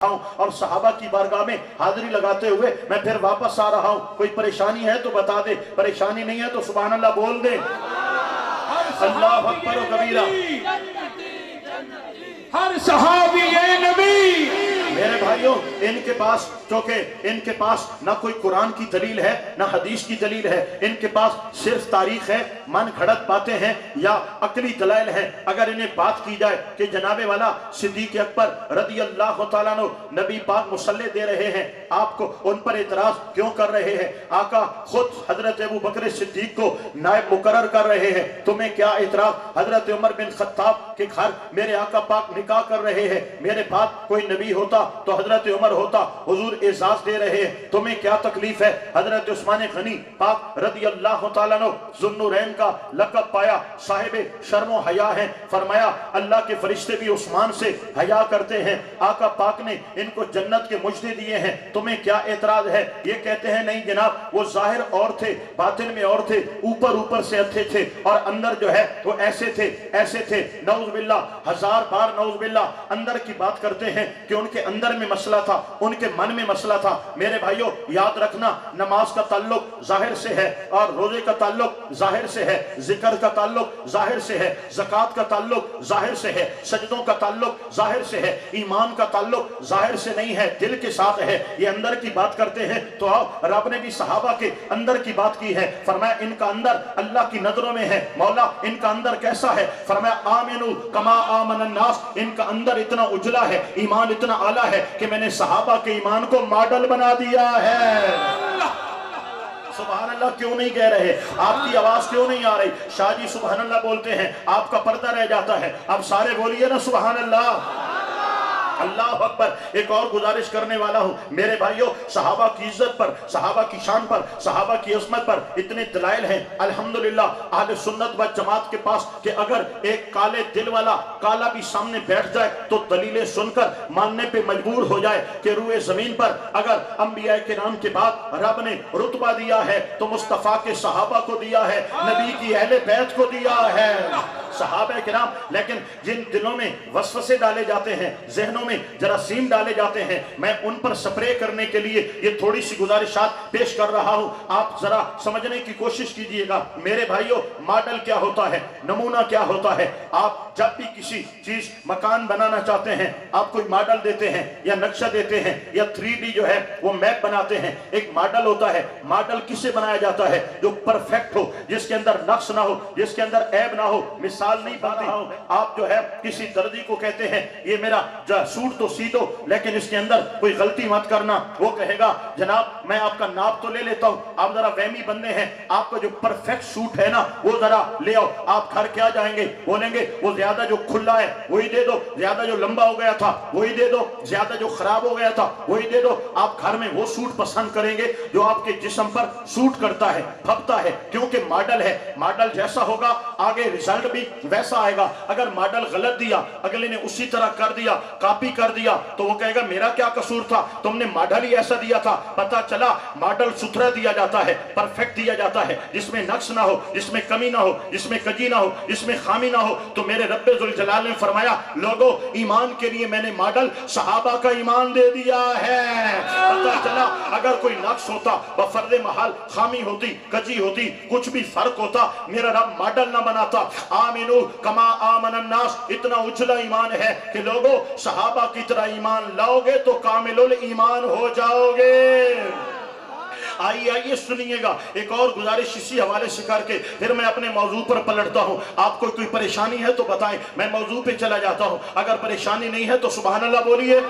और सहाबा की बारगाह में हाजिरी लगाते हुए मैं फिर वापस आ रहा हूँ। कोई परेशानी है तो बता दे, परेशानी नहीं है तो सुभान अल्लाह बोल दे। अल्लाह अकबर व कबीरा। हर सहाबी ये नबी। मेरे भाइयों, इनके पास चूंकि इनके पास ना कोई कुरान की दलील है ना हदीस की दलील है, इनके पास सिर्फ तारीख है, मन घड़त बातें हैं या अकली दलाइल हैं। अगर इन्हें बात की जाए कि जनाबे वाला सिद्दीक अकबर रज़ी अल्लाह तआला अन्हु नबी पाक मुसल्ले दे रहे हैं, आपको उन पर इतराज क्यों कर रहे हैं? आका खुद हजरत अबू बकर सिद्दीक को नायब मुकर्रर कर रहे हैं, तुम्हें क्या इतराज? हजरत उमर बिन खत्ताब के घर मेरे आका पाक निकाह कर रहे हैं, मेरे बाद कोई नबी होता तो हजरत उमर होता, हुजूर एजाज दे रहे हैं, तुम्हें क्या तकलीफ है? हजरत उस्मान गनी पाक रज़ी अल्लाह तआला अन्हु ज़ुन्नुरैन का लक़ब पाया, साहिबे शर्म व हया है। फरमाया अल्लाह के फरिश्ते भी उस्मान से हया करते हैं, आका पाक ने इनको जन्नत के मुजदे दिए हैं, तुम्हें क्या एतराज है? ये कहते हैं नहीं जनाब, वो जाहिर और थे, बातिन में और थे, ऊपर ऊपर से अच्छे थे और अंदर जो है वो ऐसे थे ऐसे थे। नऊज़ बिल्लाह, हजार बार नऊज़ बिल्लाह। अंदर की बात करते हैं कि उनके अंदर में मसला था, उनके मन में मसला था। मेरे भाइयों याद रखना, नमाज का ताल्लुक जाहिर से है और रोजे का ताल्लुक जाहिर से है, जिक्र का ताल्लुक जाहिर से है, ज़कात का ताल्लुक जाहिर से है, सजदों का ताल्लुक जाहिर से है, ईमान का ताल्लुक जाहिर से नहीं है, दिल के साथ है। ये अंदर की बात करते हैं तो आओ, रब ने भी सहाबा के अंदर की बात की है। फरमाया इनका अंदर अल्लाह की नजरों में है। मौला इनका अंदर कैसा है? फरमाया आमिनु कमा आमनन नास, इनका अंदर इतना उजला है, ईमान इतना आला है कि मैंने सहाबा के ईमान को मॉडल बना दिया है। सुभान अल्लाह क्यों नहीं कह रहे? आपकी आवाज क्यों नहीं आ रही? शाह जी सुभान अल्लाह बोलते हैं, आपका पर्दा रह जाता है। अब सारे बोलिए ना सुभान अल्लाह। अल्लाह अकबर। एक और गुजारिश करने वाला हूं मेरे भाइयों, सहाबा की इज्जत पर, सहाबा की शान पर, सहाबा की अज़मत पर इतने दलाइल हैं अल्हम्दुलिल्लाह अहले सुन्नत व जमात के पास कि अगर एक काले दिल वाला काला भी सामने बैठ जाए तो दलीलें सुनकर मानने पे मजबूर हो जाए कि रूए जमीन पर अगर अंबिया किराम के बाद रब ने रुतबा दिया है तो मुस्तफा के सहाबा को दिया है, नबी की अहले बैत को दिया है, सहाबा किराम। लेकिन जिन दिलों में वसवसे डाले जाते हैं, जहनों में जरासीम डाले जाते हैं, मैं उन पर स्प्रे करने के लिए ये थोड़ी सी गुजारिशात पेश कर रहा हूं। आप जरा समझने की कोशिश कीजिएगा मेरे भाइयों, मॉडल क्या होता है, नमूना क्या होता है। आप जब भी किसी चीज मकान बनाना चाहते हैं, आप कोई मॉडल देते हैं या नक्शा देते हैं या 3D जो है वो मैप बनाते हैं, एक मॉडल होता है। मॉडल किससे बनाया जाता है? जो परफेक्ट हो, जिसके अंदर नक्श ना हो, जिसके अंदर ऐब ना हो। मिसाल नहीं बनती हूं, आप जो है किसी दर्जी को कहते हैं ये मेरा सूट तो सी दो लेकिन इसके अंदर कोई गलती मत करना, वो कहेगा जनाब मैं आपका नाप तो ले लेता हूं, आप जरा वहमी बंदे हैं, आपका जो परफेक्ट सूट है ना वो जरा ले आओ। आप घर क्या जाएंगे, बोलेंगे वो ज्यादा जो खुला है वही दे दो, ज्यादा जो लंबा हो गया था वही दे दो, ज्यादा जो खराब हो गया था वही दे दो। आप घर में वो सूट पसंद करेंगे जो आपके जिस्म पर सूट करता है, फपता है, क्योंकि मॉडल है। मॉडल जैसा होगा आगे रिजल्ट भी वैसा आएगा। अगर मॉडल गलत दिया, अगले ने उसी तरह कर दिया, कॉपी कर दिया, तो वो कहेगा मेरा क्या कसूर था, तुमने मॉडल ही ऐसा दिया था। पता चला मॉडल सुथरा दिया जाता है, परफेक्ट दिया जाता है, जिसमें नक्श ना हो, जिसमें कमी ना हो, जिसमें कजी ना हो, जिसमें खामी ना हो। तो मेरे रब्बे जुल जलाल ने फरमाया लोगों ईमान के लिए मैंने मॉडल सहाबा का ईमान दे दिया है। पता चला अगर कोई नक्श होता, बफर्दे महल खामी होती, कजी होती, कुछ भी फर्क होता, मेरा रब मॉडल ना बनाता। आमिनु कमा आमनन नास, इतना उजला ईमान है कि लोगों सहाबा की तरह ईमान लाओगे तो कामिलुल ईमान हो जाओगे। आइए सुनिएगा एक और गुजारिश इसी हवाले से करके फिर मैं अपने मौजू पर पलटता हूं। आपको कोई परेशानी है तो बताएं, मैं मौजू पे चला जाता हूं। अगर परेशानी नहीं है तो सुभान अल्लाह बोलिए।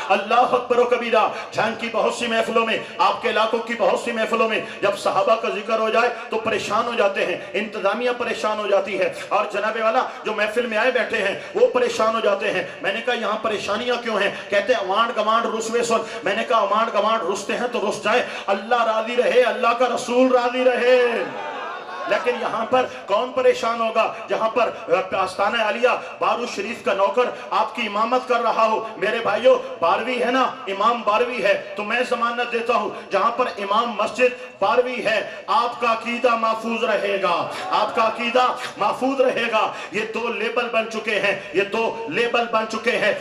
अल्लाह अकबर कबीरा। जंग की बहुत सी महफिलों में, आपके इलाकों की बहुत सी महफिलों में जब सहाबा का जिक्र हो जाए तो परेशान हो जाते हैं, इंतजामिया परेशान हो जाती है और जनाबे वाला जो महफिल में आए बैठे हैं वो परेशान हो जाते हैं। मैंने कहा यहाँ परेशानियां क्यों हैं? कहते हैं अवांड गवांड रुसवे सुन। मैंने कहा अवांड गवांड रुसते हैं तो रुस जाए, अल्लाह राजी रहे, अल्लाह का रसूल राजी रहे। लेकिन यहाँ पर कौन परेशान होगा जहाँ पर आस्ताना आलिया बारू शरीफ का नौकर आपकी इमामत कर रहा हो। मेरे भाइयों 12वीं है ना, इमाम 12वीं है, तो मैं जमानत देता हूँ जहाँ पर इमाम मस्जिद 12ویں ہے آپ کا عقیدہ محفوظ رہے گا، آپ کا عقیدہ محفوظ رہے گا۔ یہ دو لیبل بن چکے ہیں، یہ دو لیبل بن چکے ہیں۔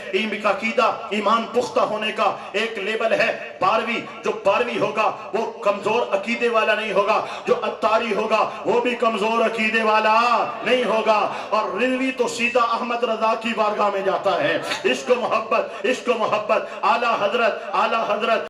عقیدہ ایمان پختہ ہونے کا ایک لیبل ہے 12ویں، جو 12ویں ہوگا وہ کمزور عقیدے والا نہیں ہوگا، جو اتاری ہوگا وہ بھی کمزور عقیدے والا نہیں ہوگا، اور رضوی تو سیدھا احمد رضا کی بارگاہ میں جاتا ہے۔ عشق و محبت، عشق و محبت، اعلیٰ حضرت